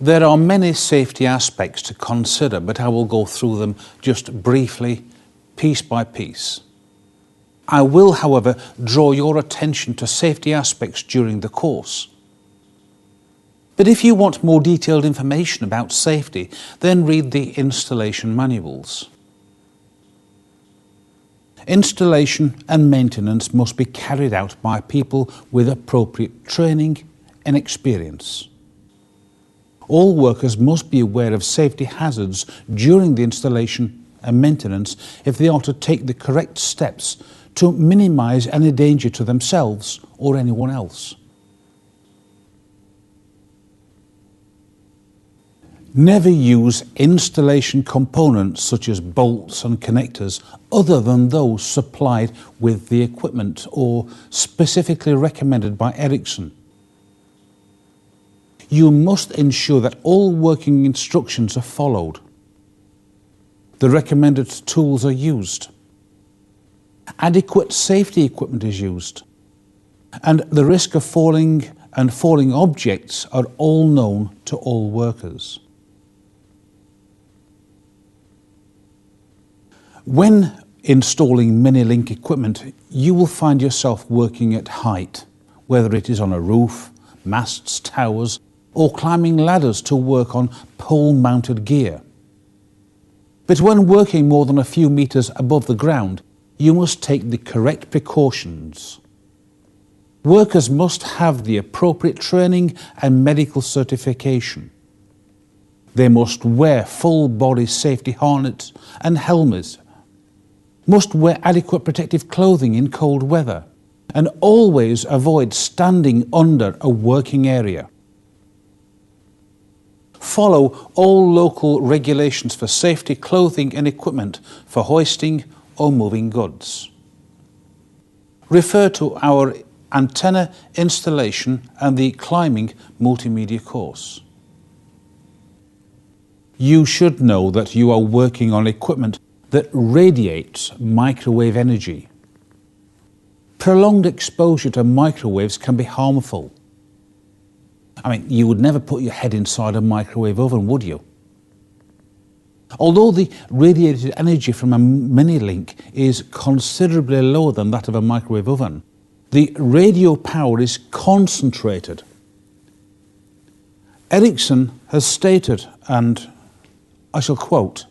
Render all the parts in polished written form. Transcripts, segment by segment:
There are many safety aspects to consider, but I will go through them just briefly, piece by piece. I will, however, draw your attention to safety aspects during the course. But if you want more detailed information about safety, then read the installation manuals. Installation and maintenance must be carried out by people with appropriate training and experience. All workers must be aware of safety hazards during the installation and maintenance if they are to take the correct steps to minimise any danger to themselves or anyone else. Never use installation components such as bolts and connectors other than those supplied with the equipment or specifically recommended by Ericsson. You must ensure that all working instructions are followed. The recommended tools are used. Adequate safety equipment is used. And the risk of falling and falling objects are all known to all workers. When installing Minilink equipment, you will find yourself working at height, whether it is on a roof, masts, towers, or climbing ladders to work on pole-mounted gear. But when working more than a few meters above the ground, you must take the correct precautions. Workers must have the appropriate training and medical certification. They must wear full-body safety harness and helmets, must wear adequate protective clothing in cold weather, and always avoid standing under a working area. Follow all local regulations for safety clothing and equipment for hoisting or moving goods. Refer to our antenna installation and the climbing multimedia course. You should know that you are working on equipment that radiates microwave energy. Prolonged exposure to microwaves can be harmful. You would never put your head inside a microwave oven, would you? Although the radiated energy from a Minilink is considerably lower than that of a microwave oven, the radio power is concentrated. Ericsson has stated, and I shall quote,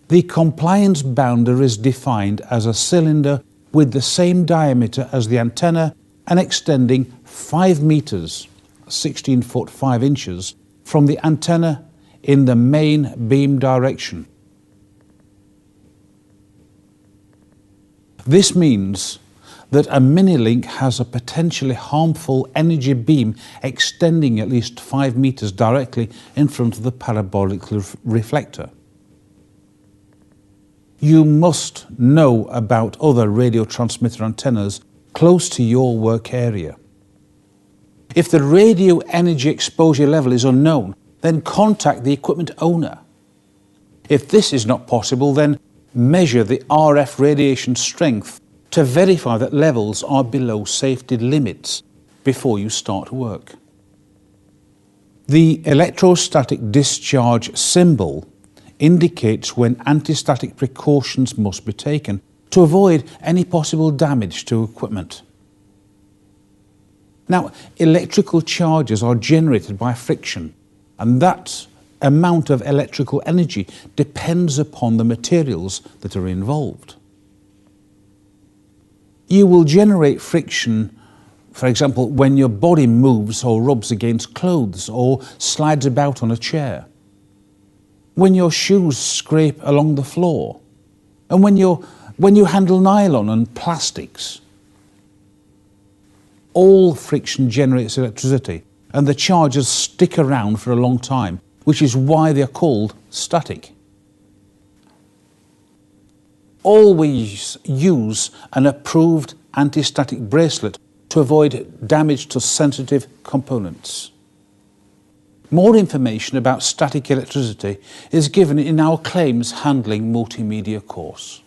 "The compliance boundary is defined as a cylinder with the same diameter as the antenna and extending 5 meters, 16 foot 5 inches, from the antenna in the main beam direction." This means that a Minilink has a potentially harmful energy beam extending at least 5 meters directly in front of the parabolic reflector. You must know about other radio transmitter antennas close to your work area. If the radio energy exposure level is unknown, then contact the equipment owner. If this is not possible, then measure the RF radiation strength to verify that levels are below safety limits before you start work. The electrostatic discharge symbol indicates when anti-static precautions must be taken to avoid any possible damage to equipment. Now, electrical charges are generated by friction, and that amount of electrical energy depends upon the materials that are involved. You will generate friction, for example, when your body moves or rubs against clothes or slides about on a chair, when your shoes scrape along the floor, and when you handle nylon and plastics. All friction generates electricity, and the charges stick around for a long time, which is why they are called static. Always use an approved anti-static bracelet to avoid damage to sensitive components. More information about static electricity is given in our claims handling multimedia course.